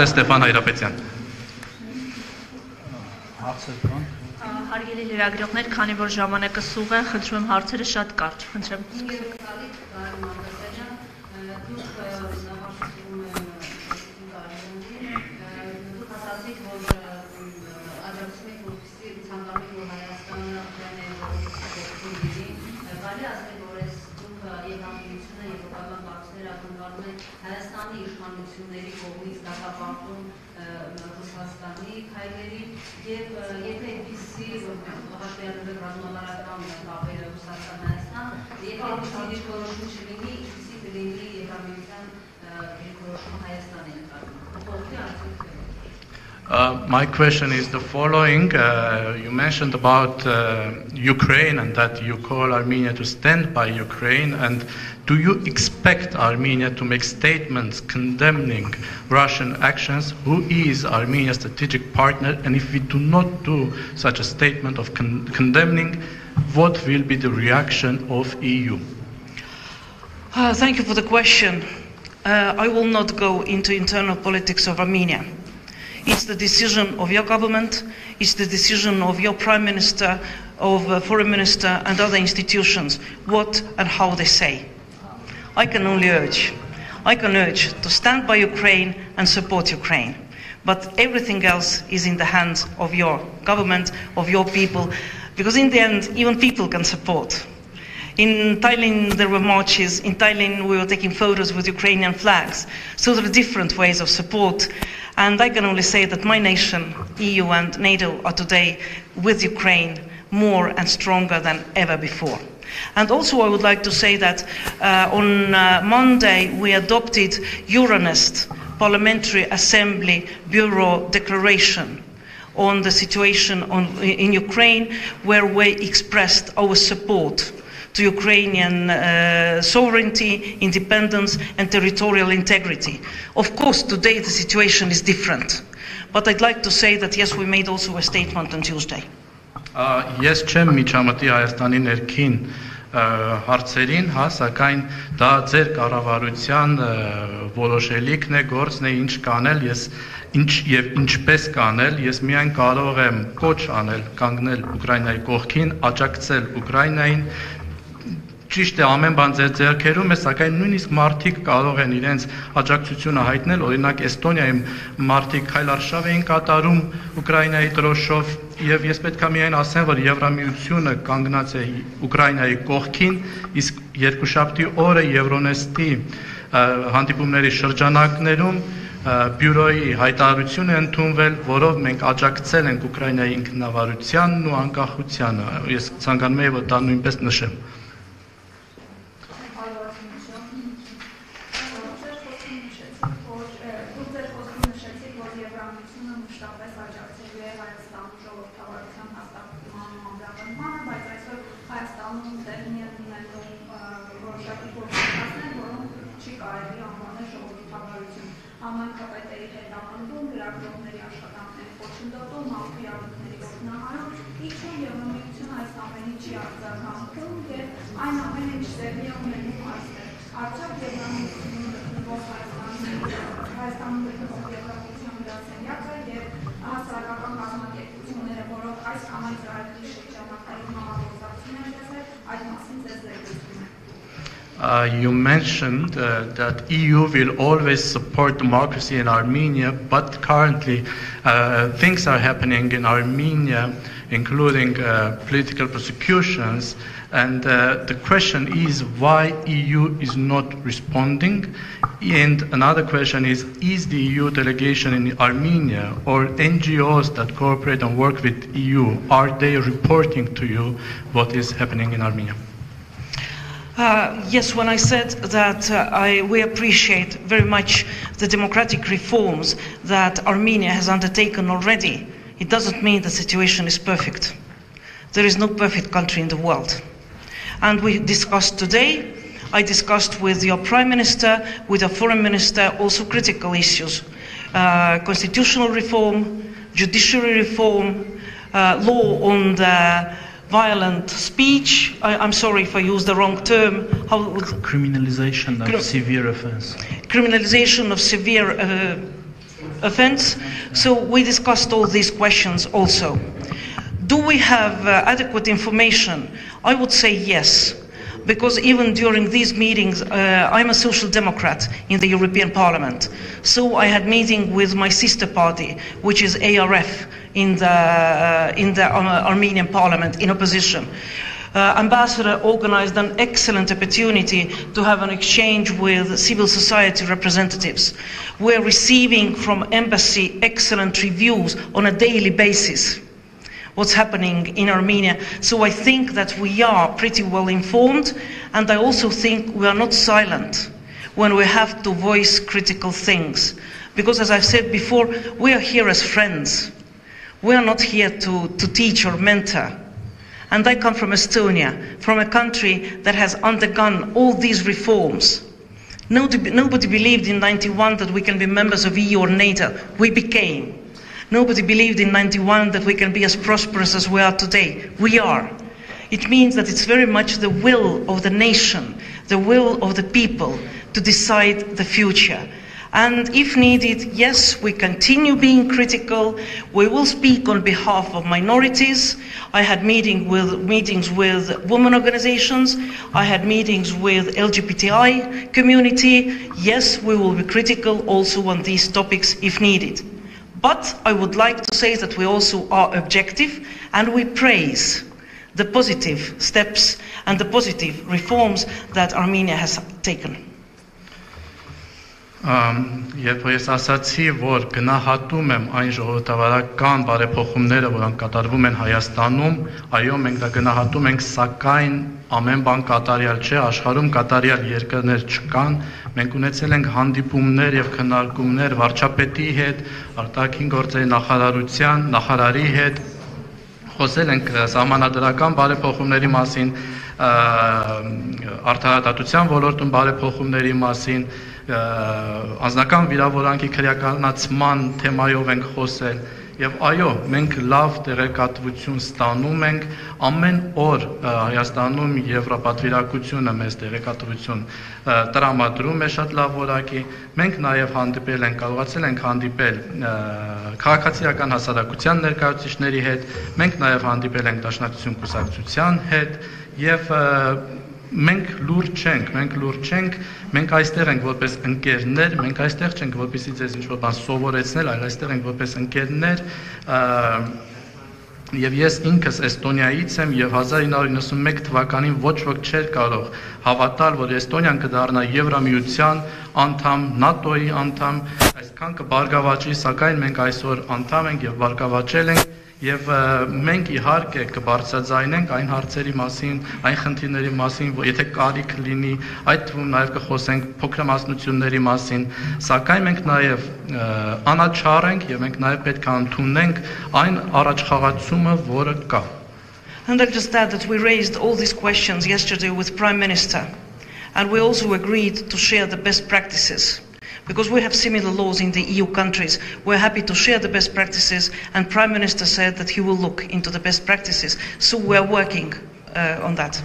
Կոմպլե Ստեփան Հայրապետյան։ Հարգելի լրագրողներ, քանի որ ժամանակը սուղ է, խնդրում եմ հարցերը շատ կարճ, խնդրեմ սկսեք։ Հայաստանի իշխանությունների կողմից դատապարտում Ռուսաստանի քայլերին եւ եթե այդպիսի հաշվետվեք ռազմավարական կապերը Ռուսաստան-Հայաստան, եթե այդպիսի դիրքորոշում չլինի, ինչպիսի կլինի Եվրամիության դիրքորոշումը Հայաստանի նկատմամբ։ My question is the following. You mentioned about Ukraine and that you call Armenia to stand by Ukraine. And do you expect Armenia to make statements condemning Russian actions? Who is Armenia's strategic partner? And if we do not do such a statement of condemning, what will be the reaction of EU? Thank you for the question. I will not go into internal politics of Armenia. It's the decision of your government, it's the decision of your prime minister, of foreign minister and other institutions, what and how they say. I can only urge to stand by Ukraine and support Ukraine. But everything else is in the hands of your government, of your people, because in the end, even people can support. In Tallinn, there were marches. In Tallinn, we were taking photos with Ukrainian flags. So there are different ways of support. And I can only say that my nation, EU and NATO, are today with Ukraine more and stronger than ever before. And also I would like to say that on Monday we adopted Euronest Parliamentary Assembly Bureau Declaration on the situation in Ukraine, where we expressed our support to Ukrainian sovereignty, independence and territorial integrity. Of course, today the situation is different, but I'd like to say that yes, we made also a statement on Tuesday. Ես չեմ միջամտի Հայաստանի ներքին հարցերին, սակայն դա ձեր կառավարության որոշելիքն է, գործն է, ինչ կանել, եւ ինչպես կանել, ես միայն կարող եմ կոչ անել, կանգնել Ուկրաինայի կողքին, աջակցել Ուկրաինային. Ճիշտ է, ամեն բան ձեր ձեռքերում է, սակայն նույնիսկ մարդիկ կարող են իրենց աջակցությունը հայտնել, օրինակ Էստոնիայում մարդիկ քայլարշավ էին կատարում Ուկրաինայի դրոշով, եւ ես պետք է միայն ասեմ, որ Եվրամիությունը կանգնած է Ուկրաինայի կողքին, իսկ երկուշաբթի օրը Euronest-ի հանդիպումների շրջանակներում բյուրոյի հայտարարություն է ընդունվել, որով մենք աջակցել ենք Ուկրաինայի ինքնավարությանն ու անկախությանը։ Ես ցանկանում եմ, որ դա նույնպես նշեմ։ You mentioned that EU will always support democracy in Armenia, but currently things are happening in Armenia, including political persecutions, and the question is why EU is not responding. And another question is the EU delegation in Armenia or NGOs that cooperate and work with EU, are they reporting to you what is happening in Armenia? Yes, when I said that we appreciate very much the democratic reforms that Armenia has undertaken already, it doesn't mean the situation is perfect. There is no perfect country in the world. And we discussed today, I discussed with your Prime Minister, with your Foreign Minister, also critical issues. Constitutional reform, judiciary reform, law on the violent speech. I'm sorry if I use the wrong term. Criminalization of severe offense. Criminalization of severe offense. So we discussed all these questions also. Do we have adequate information? I would say yes, because even during these meetings, I'm a social democrat in the European Parliament. So I had meeting with my sister party, which is ARF in the Armenian Parliament in opposition. Ambassador organized an excellent opportunity to have an exchange with civil society representatives. We're receiving from embassy excellent reviews on a daily basis what's happening in Armenia. So I think that we are pretty well informed, and I also think we are not silent when we have to voice critical things. Because as I've said before, we are here as friends. We are not here to teach or mentor. And I come from Estonia, from a country that has undergone all these reforms. Nobody believed in 91 that we can be members of EU or NATO. We became. Nobody believed in 91 that we can be as prosperous as we are today. We are. It means that it's very much the will of the nation, the will of the people to decide the future. And if needed, yes, we continue being critical. We will speak on behalf of minorities. I had meetings with women organizations. I had meetings with LGBTI community. Yes, we will be critical also on these topics if needed. But I would like to say that we also are objective, and we praise the positive steps and the positive reforms that Armenia has taken. Երբ ես ասացի, որ գնահատում եմ այն ժողովրդավարական բարեփոխումները, որոնք կատարվում են Հայաստանում, այո, մենք դա գնահատում ենք, սակայն ամեն բան կատարյալ չէ, աշխարհում կատարյալ երկրներ չկան։ Մենք ունեցել ենք հանդիպումներ եւ քննարկումներ վարչապետի հետ, արտաքին գործերի նախարարության, նախարարի հետ, խոսել ենք սահմանադրական բարեփոխումների մասին, արդարադատության ոլորտում բարեփոխումների մասին, անձնական վիրավորանքի քրեականացման թեմայով ենք խոսել եւ այո, մենք լավ տեղեկատվություն ստանում ենք ամեն օր Հայաստանում Եվրոպատվիրակությունը մեզ տեղեկատվություն տրամադրում է շատ լավ որակի։ Մենք նաեւ հանդիպել ենք, կարողացել ենք հանդիպել քաղաքացիական հասարակության ներկայացուցիչների հետ, մենք նաեւ հանդիպել ենք Դաշնակցություն կուսակցության հետ եւ մենք լուրջ չենք, մենք այստեղ ենք որպես ընկերներ, մենք այստեղ չենք որպեսզի ձեզ ինչ-որ բան սովորեցնել, այլ այստեղ ենք որպես ընկերներ, եւ ես ինքս Էստոնիայից եմ եւ 1991 թվականին ոչ ոք չէր կարող հավատալ, որ Էստոնիան կդառնա Եվրամիության անդամ, ՆԱՏՕ-ի անդամ, այսքան կբարգավաճի, սակայն մենք այսօր անդամ ենք եւ բարգավաճել ենք Եվ մենք իհարկե կբարձրաձայնենք այն հարցերի մասին, այն խնդիրների մասին, որ եթե կարիք լինի, այդ թվում նաև կխոսենք փոքրամասնությունների մասին, սակայն մենք նաև անաչառ ենք եւ մենք նաև պետք է ընդունենք այն առաջխաղացումը, որը կա։ And I'll just add that we raised all these questions yesterday with Prime Minister, and we also agreed to share the best practices. Because we have similar laws in the EU countries, we're happy to share the best practices, and Prime Minister said that he will look into the best practices. So we're working on that.